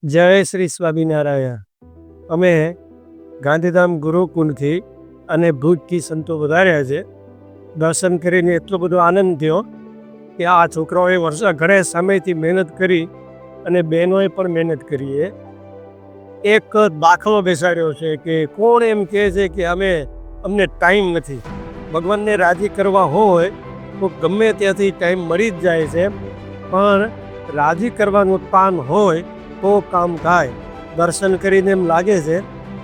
જય શ્રી સ્વામિનારાયણ. અમે ગાંધીધામ ગુરુકુળથી અને ભુજથી સંતો વધાર્યા છે. દર્શન કરીને એટલો બધો આનંદ થયો કે આ છોકરાઓએ ઘણા સમયથી મહેનત કરી અને બહેનોએ પણ મહેનત કરી. એક દાખલો બેસાડ્યો છે કે કોણ એમ કહે છે કે અમને ટાઈમ નથી. ભગવાનને રાજી કરવા હોય તો ગમે ત્યાંથી ટાઈમ મળી જ જાય છે, પણ રાજી કરવાનું તાન હોય તો કામ થાય. દર્શન કરીને એમ લાગે છે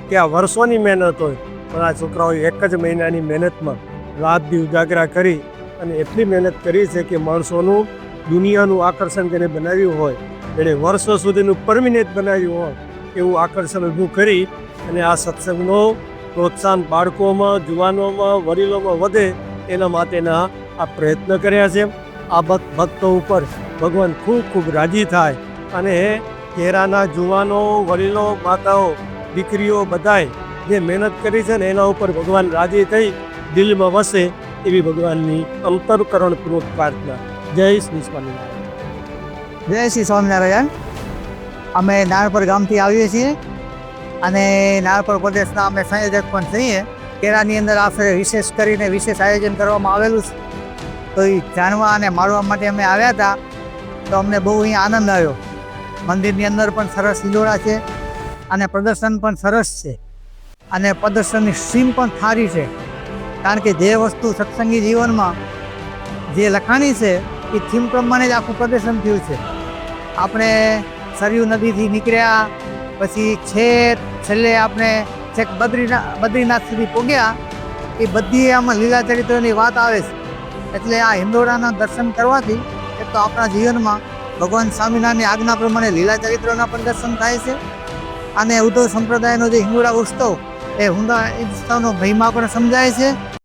કે આ વર્ષોની મહેનત હોય, પણ આ છોકરાઓએ એક જ મહિનાની મહેનતમાં રાત દી ઉજાગરા કરી અને એટલી મહેનત કરી છે કે માણસોનું દુનિયાનું આકર્ષણ જેને બનાવ્યું હોય, જેને વર્ષો સુધીનું પરમિનેન્ટ બનાવ્યું હોય એવું આકર્ષણ ઊભું કરી અને આ સત્સંગનો પ્રોત્સાહન બાળકોમાં, જુવાનોમાં, વડીલોમાં વધે એના માટેના આ પ્રયત્ન કર્યા છે. આ ભક્તો ઉપર ભગવાન ખૂબ ખૂબ રાજી થાય અને કેરાના જુવાનો, વડીલો, માતાઓ, દીકરીઓ બધાએ જે મહેનત કરી છે ને એના ઉપર ભગવાન રાજી થઈ દિલમાં વસે એવી ભગવાનની અંતરકરણપૂર્વક પ્રાર્થના. જય શ્રી સ્વામિનારાયણ. જય શ્રી સ્વામિનારાયણ. અમે નારણપર ગામથી આવીએ છીએ અને નારણપર પ્રદેશના અમે સંયોજક પણ છીએ. કેરાની અંદર આપણે વિશેષ કરીને વિશેષ આયોજન કરવામાં આવેલું છે, તો એ જાણવા અને માણવા માટે અમે આવ્યા હતા. તો અમને બહુ અહીંયા આનંદ આવ્યો. મંદિરની અંદર પણ સરસ હિંડોળા છે અને પ્રદર્શન પણ સરસ છે અને પ્રદર્શનની સ્ટ્રીમ પણ સારી છે, કારણ કે જે વસ્તુ સત્સંગી જીવનમાં જે લખાણી છે એ થીમ પ્રમાણે જ આખું પ્રદર્શન થયું છે. આપણે સરયુ નદીથી નીકળ્યા પછી છેલ્લે આપણે છેક બદ્રીનાથ સુધી પહોંચ્યા. એ બધી આમાં લીલા ચરિત્રની વાત આવે છે. એટલે આ હિંડોળાના દર્શન કરવાથી એક તો આપણા જીવનમાં ભગવાન સ્વામિનારાયણની આજ્ઞા પ્રમાણે લીલા ચરિત્રોના પણ દર્શન થાય છે અને ઉદ્ધવ સંપ્રદાયનો જે હિંડોળા ઉત્સવ એ ઉત્સવનો મહિમા પણ સમજાય છે.